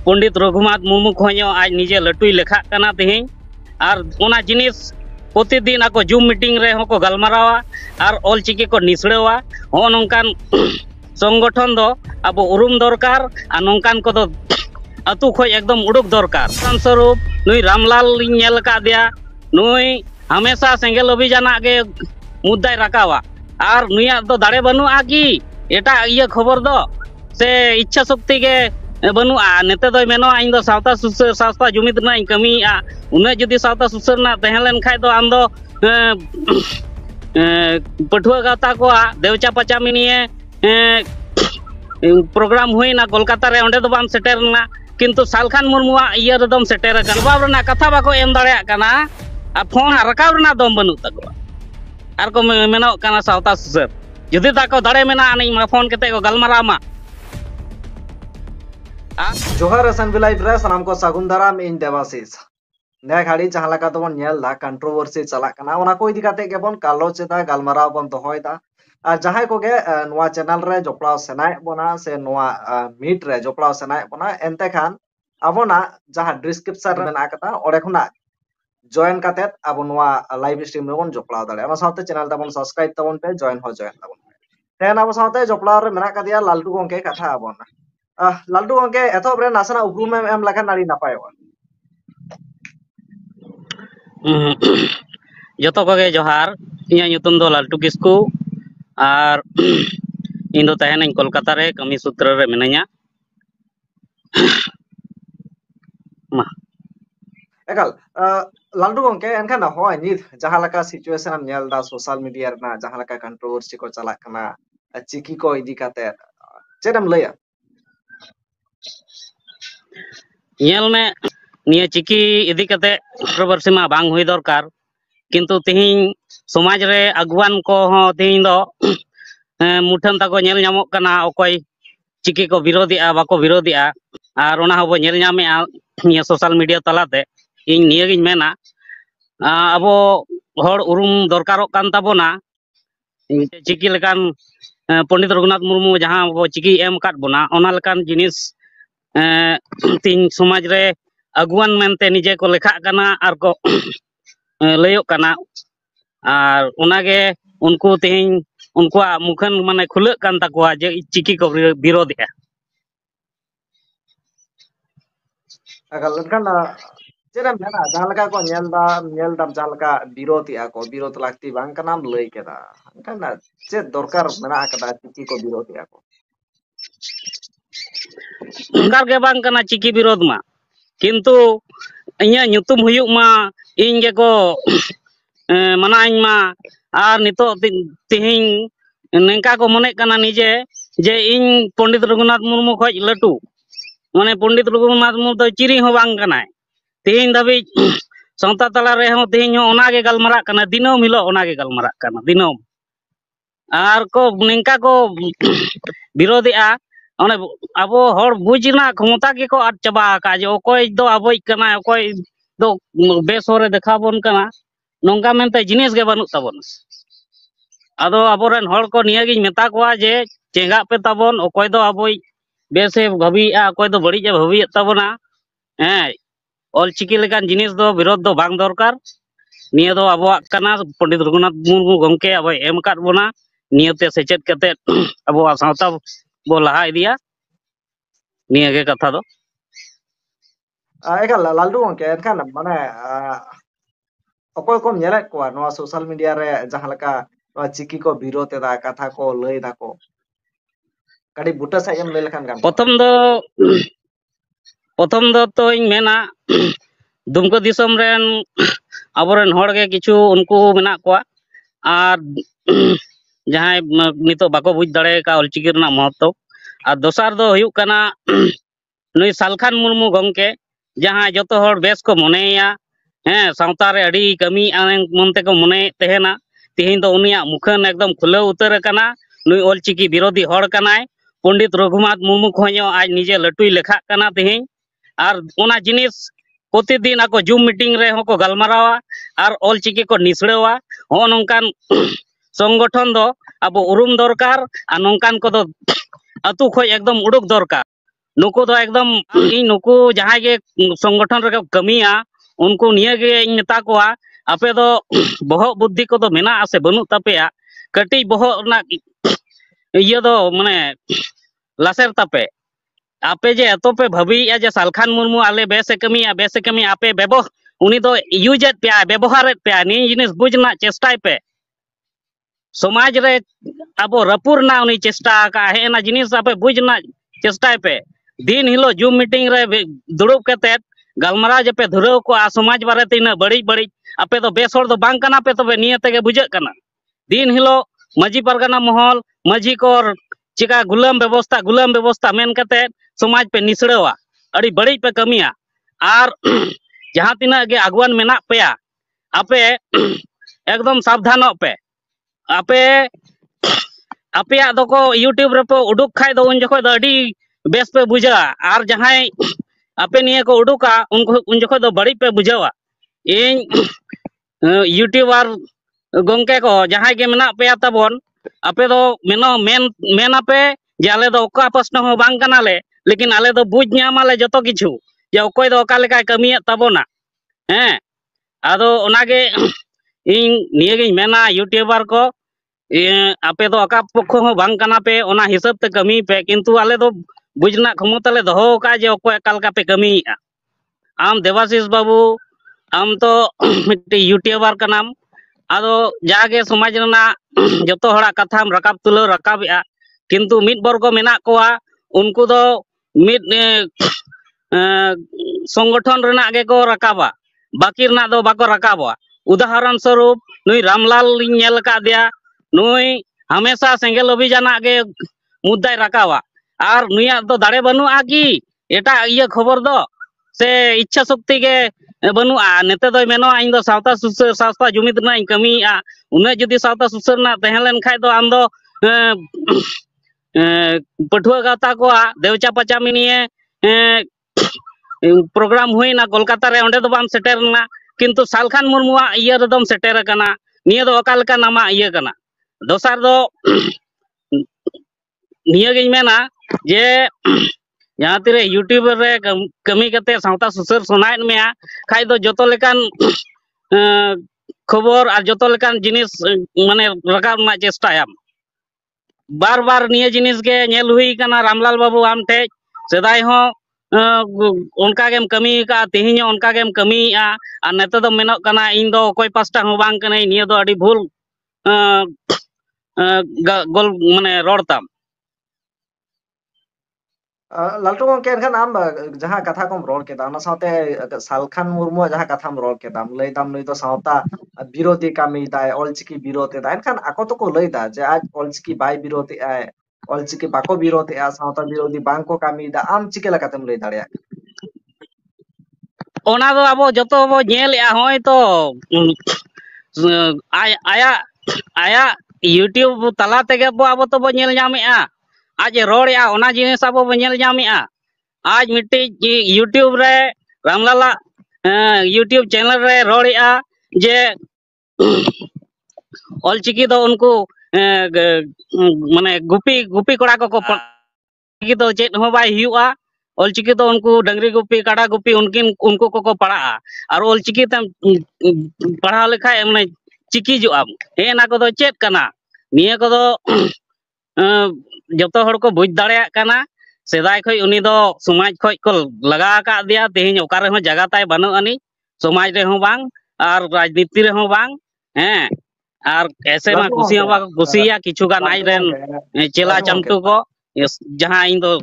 पंडित रघुनाथ मुर्मू खोजो आज निजे लटुई लेखा कना तेहिं और ओना जिनिस प्रतिदिन आको जूम मीटिंग रे होको गलमारावा और ऑलचिकी को निसड़ेवा हो नोंकान संगठन दो अब उरुम दरकार और नोंकान को दो अतु खोज एकदम उड़ुक दरकार स्वरूप नुई रामलाल नेल का दिया नुई हमेशा सेंगेल अभियान गे मुद्दा राकावा और नुया तो दाड़े बनुआ कि एटा इया खबर दो से इच्छा शक्ति के बनुआ नेते दो मेनो इन दो सावता सुसर सावता जुमिद ना कमिया उन्हें जुदी सावता सुसर ना तहलेन खाय दो आम दो पठुआ गाता को देवचा पचामिनिए प्रोग्राम हुई ना कोलकाता रे ओंडे दो बाम सेटर ना किंतु सालखान मुर्मुआ इया रदम सेटर कन बाब ना कथा बाको एम दाड़े कना आ फोन रकाब ना दम बनु तको आर को मेनो कना सावता सुसर जुदी ताको दाड़े मेना आनी मा फोन केते को गलमारा मा जोहार असन बिलाइव रे सनाम को सागुन दाराम इन देवाशीष ने घाड़ी जहां लगा तो बन नेल दा कंट्रोवर्सी चला कना ओना को इदी काते के बन गालोचदा गलमारा बन दोहोयदा और जहां को गे नोआ चैनल रे जोपड़ाव सेनाय बोना से नोआ मीट रे जोपड़ाव सेनाय बोना एनते खान अबोना जहां डिस्क्रिप्शन रे मेना कता ओडे खुना जॉइन काते अब नोआ लाइव स्ट्रीम रे बन जोपड़ाव दाड़े ओना साथे चैनल ता बन सब्सक्राइब तबन पे जॉइन तबन पे तेन अब साथे जोपड़ाव रे मेना कदिया लालटू गंके कथा अबोना लालटू गंके एतो रे नासना उपरुम एम लखा नाड़ी नापाय जतो को गे जोहार इया nyutum दो लालटू किस्कू और इन दो तहन कोलकाता रे कमी सूत्र रे मिनाया मा एकल लालटू गंके एनखान होय नित जहां लका सिचुएशन हम नेल दा सोशल मीडिया रे जहां लका कंट्रोवर्सी को चला कना चिकी को इदी काते चेदम लया नेल में निया चिकी इदी काते कंट्रोवर्सी मा बांग हुई दरकार किंतु तिहिं समाज रे अगवान को हो तिहिं दो मुठन तको नेल नामो कना ओकोय चिकी को विरोधिया बाको विरोधिया और ओना होबो नेल नामेआ निया सोशल मीडिया तलाते इन निया गिन मेना अबो हर उरुम दरकारो कान ताबोना चिकी लेकान पंडित रघुनाथ मुर्मू जहां वो चिकी एम काट बोना ओना लेकान जिनिस तीन समाज रे अगुवान मेनते निजे को लेखा कना और को लयो कना और ओनागे उनको तेहिं उनका मुखन माने खुले कान ताकोआ जे चिकी को विरोधिया अगल लेकिन चेदम मेना जहां लका को नेल दाम जहां लका विरोधिया को विरोध लागती बांग कनाम लई केदा कना चे दरकार मेना कदा चिकी को विरोधिया को दरकार के बांग कना चिकी विरोध मा किंतु इया nyutum हुयुक मा इन गे को मनाइन मा और नितो तिहिं नेंका को मने कना निजे जे इन पंडित रघुनाथ मुर्मू खोज लटू माने पंडित रघुनाथ मुर्मू तो चिरी हो बांग कनाय तिहिं दबी संता तला रे हो तिहिं हो ओना गे गलमारा कना दिनम हिलो ओना गे गलमारा कना दिनम और को नेंका को विरोधिया ओने अब हर बुझना क्षमता के को आद चबा का जे ओकोय दो अबोय कना ओकोय दो बेस होरे देखाबोन कना नोंगा मेनते जिनिस गे बानु ताबोन आदो अबोरेन हर को निया गिन मेता कोआ जे चेंगा पे ताबोन ओकोय दो अबोय बेसे भाबिया ओकोय दो बड़ी जे भाबिया ताबोना ऑलचिकी लेकान जिनिस दो विरोध दो बांग दरकार निया दो अबोआ कना पंडित रघुनाथ मुर्मू गंके अबोय एम काट बोना नियते सेचेत कते अबोआ सावता बो लहा इदिया निया गे कथा दो एकल लालटू गंके एनखान माने अकोय को नेलेत को नोआ सोशल मीडिया रे जहां लका नोआ चिकी को विरोध एदा कथा को लई दा को कडी बुटा सा एम लई लेखान गान प्रथम दो तो इन मेना दुमको दिसम रेन अबोरेन हर गे किछु उनको मेना को और जहां नितो बाको बुझ दाड़े का ऑलचिकी रना महत्व और दोसार दो हुयुक कना नुई सालखान मुर्मू गंके जहां जतो हर बेस को मनेया सावता रे अड़ी कमी मनते को मने तेहेना तिहिं दो उनिया मुखन एकदम खुले उतर कना नुई ऑलचिकी विरोधी हर कनाय पंडित रघुनाथ मुर्मू खोजो आज निजे लटुई लेखा कना तिहिं और ओना जिनिस प्रतिदिन आको जूम मीटिंग रे हो को गलमारावा और ऑलचिकी को निसड़ेवा हो नोंकान संगठन दो अब उरुम दरकार और नोंकान को दो अतु खोज एकदम उड़ुक दरकार नुकु दो एकदम इन नुकु जहां के संगठन रे कमिया उनको निये गे इन मेता कोआ आपे दो बहक बुद्धि को तो मेना आसे बनु तपेया कटी बहक ना इया दो माने लासेर तपे आपे जे एतो पे भाबी जे सालखान मुर्मू आले बेसे कमी आपे बेबो उनी दो यूजेट पे व्यवहार पे नी जिनिस बुझना चेष्टा पे समाज रे अब रपुर ना उनी चेष्टा का है ना जिनिस आपे बुझना चेष्टा पे दिन हिलो जूम मीटिंग रे दुड़ुब कते गलमरा जे पे धुराव को आ समाज बारे तीना बड़ी बड़ी आपे तो बेस होर दो बांग कना पे तबे नियते के बुझे कना दिन हिलो मजी परगना महल मजी को चिका गुलाम व्यवस्था मेन कते समाज पे निसड़वा अड़ी बड़ी पे कमिया और जहां तिना गे अगवान मेना पेया आपे एकदम सावधान पे आपे आपे दो यूट्यूब रे पे उडुक खाय दो उन जखो दो अड़ी बेस पे बुझा और जहां आपे निये को उडुका उन जखो दो बड़ी पे बुझावा इन यूट्यूबर गोंके को जहां के मेना पेया तबन आपे दो मेनो मेन आपे जे आले दो ओका प्रश्न हो बांग कनाले लेकिन आले दो बुझ ᱧᱟᱢᱟले जतो किछु जे ओकय दो ओका लेका कमिया तबोना हैं आदो ओनागे इन नियगे मेना यूट्यूबर को आपे दो ओका पक्ष हो बांग कना पे ओना हिसाब ते कमी पे किंतु आले दो बुझना क्षमता ले दोहो का जे ओकय एकाल का पे कमिया आम देवाशीष बाबू आम तो मिट्टी यूट्यूबर कनाम आदो जागे समाज रना जतो हड़ा कथाम रकाब तुलो रकाबया किंतु मिट वर्ग मेना कोआ उनको दो मिट संगठन रना गे को रकाबा बाकी रना दो बाको रकाबा उदाहरण स्वरूप नुई रामलाल नेल का दिया नुई हमेशा सेंगेल अभियान गे मुद्दा रकाबा और नुया तो दाड़े बनु आगी एटा ये खबर दो से इच्छा शक्ति के बनुआ नेते दो मेनो इन दो सावता सुसर सावता जुमिद ना कमिया उन्हें जुदी सावता सुसर ना तहलेन खाय दो आम दो पठुआ गाता को देवचा पचामी निये प्रोग्राम हुई ना कोलकाता रे ओंडे दो बाम सेटर ना किंतु सालखान मुर्मुआ इया रदम सेटर कना निये दो अकाल का नामा इया कना दोसार दो निये गे मेना जे जहाँ तीरे यूट्यूब रे कमी कते सावता सुसर सुनायन में खाय दो जतो लेकान खबर और जतो लेकान जिनिस माने रकाब ना चेष्टाया बार बार निये जिनिस के नेल हुई कना रामलाल बाबू आम ठे सदाय हो उनका गेम कमी का तिहिन उनका गेम कमी आ नेता दो मेनो कना इन दो कोई पास्टा हो बांग कने निये दो अड़ी भूल गोल माने रोड़ताम लालटू गंके एनखान आम जहां कथा कोम रोड केदा ओना साथे सालखान मुर्मू जहां कथाम रोड केदा लैदाम नुई तो सावता विरोधी कामी दाय ऑलचिकी विरोधी दाय एनखान आको तो को लैदा जे आज ऑलचिकी बाय विरोधी आय ऑलचिकी बाको विरोधी आ सावता विरोधी बांग को कामी दा आम चिके लकातेम लै दाड़या ओना दो आबो जतो बो नेल या होय तो आया आया यूट्यूब तला तेगे बो आबो तो बो नेल ᱧᱟᱢᱮᱜᱼᱟ आज रोड़या ओना जिनिस आबो बो नेल ᱧᱟᱢᱮᱜᱼᱟ आज मिट्टी यूट्यूब रे रामलाला यूट्यूब चैनल रे रोड़या जे ऑलचिकी दो उनको माने गुपी कोड़ा को की तो चेत हो बाय हुआ ऑलचिकी तो उनको डंगरी गुपी काड़ा गुपी उनको को पढ़ा और ऑलचिकी तम पढ़ा लेखा माने चिकी जो आम हे ना को दो चेत कना निये को दो जतो हड़ को बुझ दाड़या कना सेदाय खय उनी दो समाज खय को लगा का दिया तेहिन ओकारे हो जगह ताय बनु अनि समाज रे हो बांग और राजनीति रे हो बांग हैं और ऐसे मा खुशियां बा खुशिया किछु गान आई रेन चेला चमटू को जहां इन दो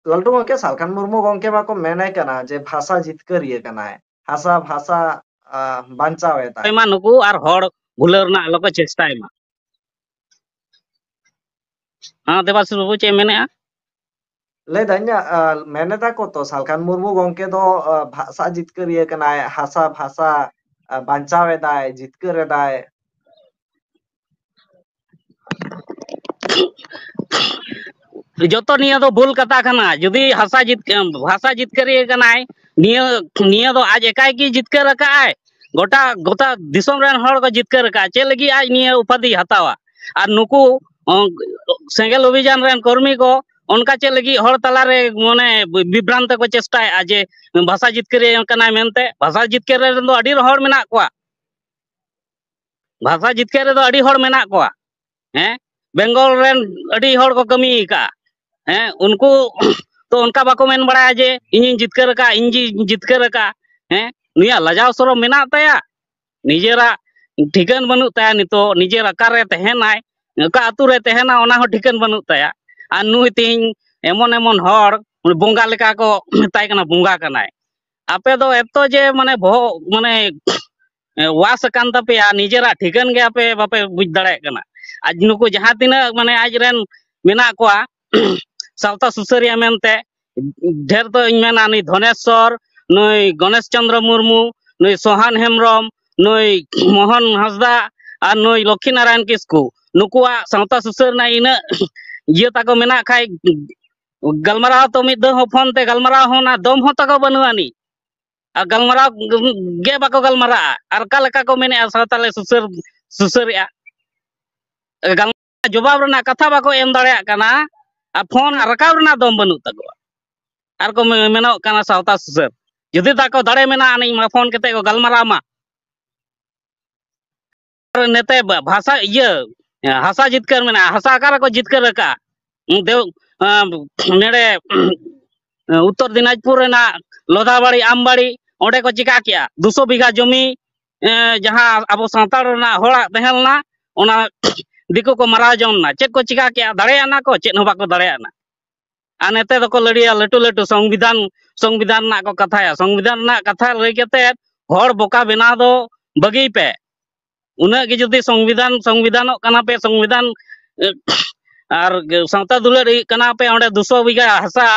लालटू गंके सालखान मुर्मू गंके मा को मेने कना जे भाषा जितकर ये कना है हासा भाषा बांचावे ता मा नुकु और हड़ भुलर ना आलो को चेष्टाय मा हां देवाशीष बाबू चे मेने ले दन्या मेने ता को तो सालखान मुर्मू गंके दो भाषा जितकर ये कना है हासा भाषा बांचावे दाय जितकर दाय जतो निया दो भूल कथा खाना जुदी भाषा जितकर ये कनाय निया दो आज एकाई की जितकर रखा है गोटा गोटा दिसम रेन हड़ को जितकर रखा चे लगी आज निया उपाधि हतावा और नुकु सेंगेल अभियान रेन कर्मी को उनका चेक लगी हर तलारे माने विभ्रांत को चेष्टा जे भाषा जितकरे कनाय मेनते भाषा जितकरे रेन दो अडी हर मेना कोआ भाषा जितकरे दो अडी हर मेना कोआ हैं बेंगल रेन अडी हर को कमी का हैं उनको तो उनका बाको मेन बड़ा जे इन जितकर का इन जितकर का हैं निया लजाव सरो मेना तया निजेरा ठिकान बनू तया नितो निजेरा कारे तहनाय का आतु रे तहना ओना हो ठिकान बनू तया आ नुई तिन एमन एमन हर बोंगा लेका को मेताय कना बोंगा कनाय आपे दो एतो जे माने माने वास कान तपेया निजेरा ठिकान गे आपे बापे बुझ दाड़े कना आज नुको जहां तिना माने आज रेन मेना कोआ सावता सुसरिया मेनते ढेर तो इन मेना नि धनेश्वर नई गणेश चंद्र मुर्मू नई सोहान हेमरम नई मोहन हंसदा और नई लक्ष्मी नारायण किस्कू नुकुआ सावता सुसर ना इन ये ताको मेना खाय गलमराव तो मिद दो फोन ते गलमराव हो ना दम हो ताको बनुआनी आ गलमराव गे बाको गलमरा आर का लेका को मेने सावताले सुसर सुसरिया गलमरा जवाब रना कथा बाको एम दाड़ेया कना आ फोन रकाब रना दम बनु ताको आर को मेनो कना सावता सुसर जुदी ताको दाड़े मेना आनी मा फोन कते को गलमरा मा नेते भाषा ये हासा जितकर मेना हासा आकार को जितकर का देव नेड़े उत्तर दिनाजपुर रेना लोधाबाड़ी आमबाड़ी ओंडे को चिका किया 200 बीघा जमी जहां अब सावताल रेना होड़ा तहलना ओना दिको को मारा जमना चेक को चिका किया दाड़ेयाना को चेक हो बाको दाड़ेयाना आ नेते दको लड़िया लटू लटू संविधान ना को कथाया संविधान ना कथा लई केते हर बोका बेना दो बगी पे उना के जदि संविधान कना पे संविधान और सावता दुलर कना पे ओंडे 200 बीघा हासा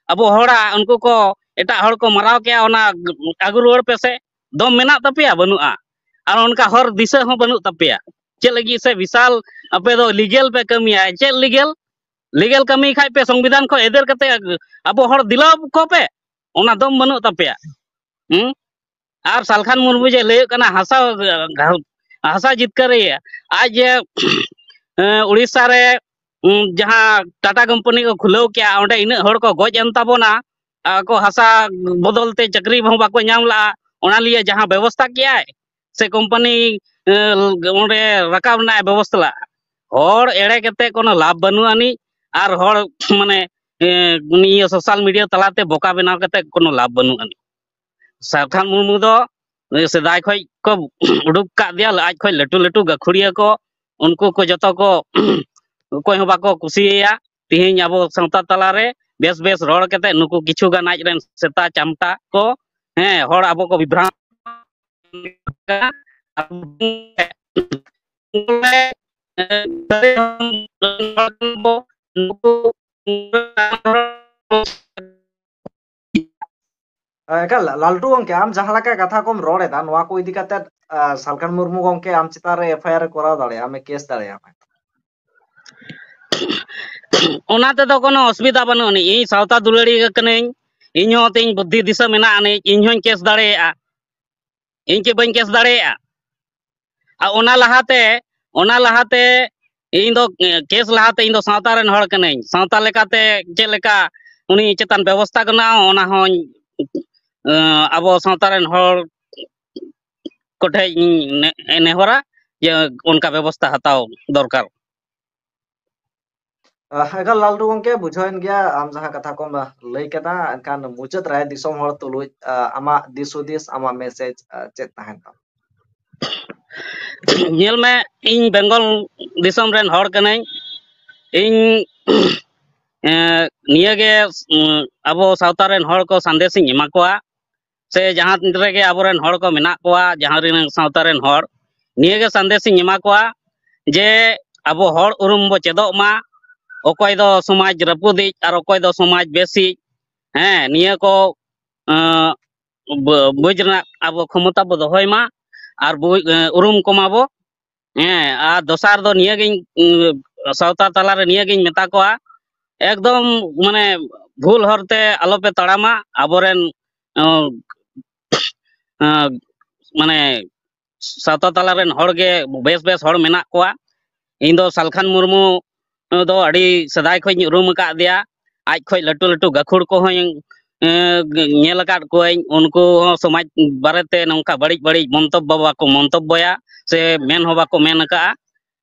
अब होड़ा उनको को एटा हर को मराव के ओना आगु रुवाड़ पे से दम मेना तपिया बनुआ और उनका हर दिशा हो बनु तपिया चे लगी से विशाल अपे दो लीगल पे कमिया चे लीगल कमी खाय पे संविधान को एदर कते अब हर दिला को पे ओना दम बनु तपिया और सालखान मुर्मू जे लय कना हासा जितकर आज उड़ीसा रे जहां टाटा कंपनी को खुलाव किया ओंडे इन हर को गज एम ताबोना को हासा बदलते चक्री भी बाको नाम ला ओना लिए जहां व्यवस्था किया से कंपनी ओंडे रकाब ना व्यवस्था ला हर एड़े केते कोनो लाभ बनुआनी और हर माने निया सोशल मीडिया तलाते बोका बनाव केते कोनो लाभ बनुआनी सालखान मुर्मू दो सेदाय खय को उडुक का दिया आज खय लटू लटू गखुड़िया को उनको को जतो को कोई हो बाको कुसिया तिहिन अब सावता तला रे बेस बेस रोड केते नुकु किछु गान आज रेन सेता चामटा को हैं हर अब को विभ्रांत लालटू गंके आम जहां लका कथा कोम रोड़ एदा नोआ को इदी काते सालखान मुर्मू गंके आम चिता रे एफआईआर कोरा दाड़े आमे केस दाड़े आमे ओनाते तो कोनो असुविधा बनुनी इ सावता दुलड़ी कनेኝ इन हो तिन बुद्धि दिशा मेना आनी इन हों केस दाड़ेया इन के बन केस दाड़ेया आ ओना लहाते इन दो केस लहाते इन दो सावता रेन हड़ कनेኝ सावता लेकाते जे लेका उनी चेतन व्यवस्था कना ओना हों अब सावता रेन हड़ कोठे नेहरा जे उनका व्यवस्था हताव दरकार अगर लालटू गंके बुझाइन गया आम जहां कथा कोम लई केदा एनकान मुचत राय दिसोम हड़ तुलुज आमा दिसुदिस आमा मेसेज चेत ताहेन नेल में इन बेंगल दिसोम रेन हड़ कनेኝ इन नियगे अब सावता रेन हड़ को संदेश इन एमा कोआ से जहां रेगे आबोरेन हड़ को मेना कोआ जहां रेन सावता रेन हड़ नियगे संदेश इन एमा कोआ जे अब हड़ उरुम बो चेदो मा ओकोय दो समाज रपुदी और ओकोय दो समाज बेसी हैं निया को बुझना अब क्षमता बो दोहय मा और उरुम कमाबो हैं आ दोसार दो निया गिन सावता तला रे निया गिन मेता कोआ एकदम माने भूल हरते आलोपे तड़ामा आबोरेन माने सावता तला रेन हड़ गे बेस बेस हड़ मेना कोआ इन दो सालखान मुर्मू ᱫᱚ ᱟᱹᱰᱤ ᱥᱮᱫᱟᱭ ᱠᱷᱚᱡ ᱤᱧ ᱩᱨᱩᱢ ᱟᱠᱟᱫ ᱫᱮᱭᱟ ᱟᱡ ᱠᱷᱚᱡ ᱞᱟᱹᱴᱩ ᱞᱟᱹᱴᱩ ᱜᱟᱹᱠᱷᱩᱲ ᱠᱚᱦᱚᱸ ᱧᱮᱞ ᱟᱠᱟᱫ ᱠᱚᱣᱟᱹᱧ ᱩᱱᱠᱩ ᱦᱚᱸ ᱥᱚᱢᱟᱡᱽ ᱵᱟᱨᱮᱛᱮ ᱱᱚᱝᱠᱟ ᱵᱟᱹᱲᱤᱡ ᱵᱟᱹᱲᱤᱡ ᱢᱚন্তᱚᱵᱵᱚ ᱵᱟᱠᱚ ᱢᱚন্তᱚᱵᱵᱚᱭᱟ ᱥᱮ ᱢᱮᱱ ᱦᱚᱸ ᱵᱟᱠᱚ ᱢᱮᱱ ᱟᱠᱟᱜᱼᱟ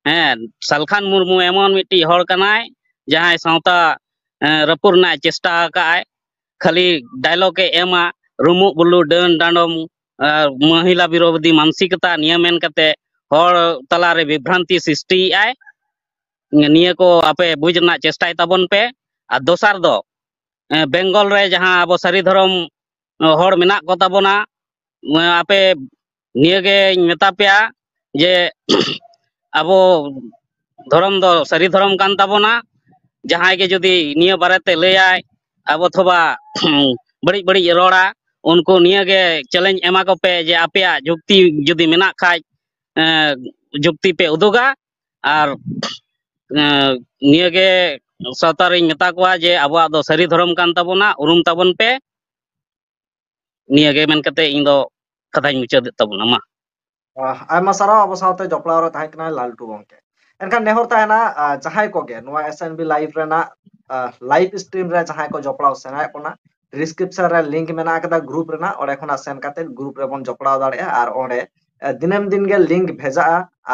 ᱦᱮᱸ ᱥᱟᱞᱠᱷᱟᱱ ᱢᱩᱨᱢᱩ ᱮᱢᱚᱱ ᱢᱤᱫᱴᱤᱡ ᱦᱚᱲ ᱠᱟᱱᱟᱭ ᱡᱟᱦᱟᱸᱭ ᱥᱟᱶᱛᱟ ᱨᱟᱹᱯᱩᱫ ᱨᱮᱱᱟᱜ ᱪᱮᱥᱴᱟ ᱟᱠᱟᱜᱼᱟᱭ ᱠᱷᱟᱹᱞᱤ ᱰᱟᱭᱞᱚᱜ ᱮ ᱮᱢᱟ ᱨᱩᱢᱩᱜ ᱵᱩᱞᱩ ᱰᱟᱹᱱ ᱰᱟᱸᱰᱚᱢ ᱢᱚᱦᱤᱞᱟ ᱵᱤᱨᱳধী ᱢᱟᱱᱥᱤᱠতা ᱱᱤᱭᱟᱹ ᱢᱮᱱ ᱠᱟᱛᱮ ᱦᱚᱲ ᱛᱟᱞᱟᱨᱮ ᱵᱤᱵᱷ্ᱨᱟন্তি ᱥᱨᱤᱥᱴᱤᱭᱮᱜᱼᱟᱭ ᱱᱤᱭᱟᱹ ko ᱟᱯᱮ ᱵᱩᱡᱽ ᱨᱮᱱᱟᱜ ᱪᱮᱥᱴᱟᱭ ᱛᱟᱵᱚᱱ ᱯᱮ ᱟᱨ ᱫᱚᱥᱟᱨ ᱫᱚ ᱵᱮᱝᱜᱚᱞ ᱨᱮ ᱡᱟᱦᱟᱸ ᱟᱵᱚ ᱥᱟᱹᱨᱤ ᱫᱷᱚᱨᱚᱢ ᱦᱚᱲ ᱢᱮᱱᱟᱜ ᱠᱚ ᱛᱟᱵᱚᱱᱟ ᱟᱯᱮ ᱱᱤᱭᱟᱹᱜᱮᱧ ᱢᱮᱛᱟ ᱯᱮᱭᱟ ᱡᱮ ᱟᱵᱚ ধরম ᱫᱚ ᱥᱟᱹᱨᱤ ধᱚᱨᱚᱢ ᱠᱟᱱ ᱛᱟᱵᱚᱱᱟ ᱡᱟᱦᱟᱸᱭ ᱜᱮ ᱡᱩᱫᱤ ᱱᱤᱭᱟᱹ ᱵᱟᱨᱮᱛᱮ ᱞᱟᱹᱭᱟᱭ ᱟᱵᱚ ᱛᱷᱚᱵᱟ ᱵᱟᱹᱲᱤᱡ ᱵᱟᱹᱲᱤᱡ ᱨᱚᱲᱟ उनको निये चैलेंज एमा को पे जे आपे जुक्ति जुदी मेना खाज जुक्ति पे उदुगा और निये सावतारिं मेता कोआ जे आबोआ दो सरी धर्म कान ताबोना उरुम ताबोन पे निये मेन कते इन दो कथाई मुचाद ताबोना मा आयमा साराव अब सावते जपड़ाव रे ताहें कना लालटू गंके एनखान नेहर ताहेना जहाय को गे नोआ एसएनबी लाइव रेना लाइव स्ट्रीम रे जहाय को जपड़ाव सेनाय कोना डिस्क्रिप्शन रे लिंक मेना कदा ग्रुप रेना ओडे खना सेन काते ग्रुप रे बोन जपड़ाव दाड़े आर ओडे दिनम दिन गे लिंक भेजा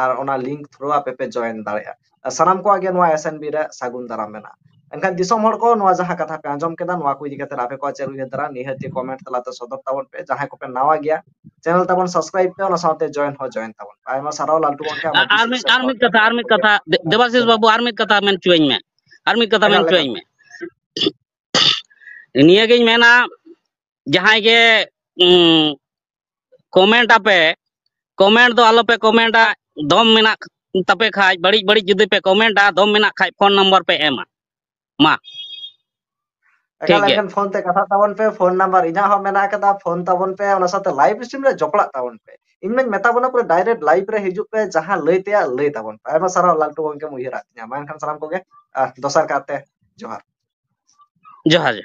आर ओना लिंक थ्रू आपे पे जॉइन दाड़े सानाम को आगे नोआ एसएनबी रे सागुन दाराम मेना एनखान दिसोम हर को नोआ जहां कथा पे आंजम केदा नोआ को इदि कते आपे को चेरु हेदरा निहति कमेंट तलाते सदर ताबन पे जहां को पे नावा गया चैनल ताबन सब्सक्राइब पे ओना साथे जॉइन हो जॉइन ताबन आयमा साराव लालटू गंके आमा विशेष आर मित कथा देवाशीष बाबू आर मित कथा मेन चुइñ में आर मित कथा मेन चुइñ में निये गेñ मेना जहां गे कमेंट आपे कमेंट दो आलो पे कमेंटा दम मेना तपे खाज बड़ी बड़ी जुदी पे कमेंटा दम मेना खाज फोन नंबर पे एमा मा एकाल एनखान फोन ते कथा ताबन पे फोन नंबर इना हो मेना कदा फोन ताबन पे ओना साथे लाइव स्ट्रीम रे जपड़ा ताबन पे इनमें मेता बना पूरे डायरेक्ट लाइव रे हिजु पे जहां लैते लay ताबन पे आयमा साराव लालटू गंके मुहिरा तिया मा एनखान साराम को गे दोसर काते जोहार जोहार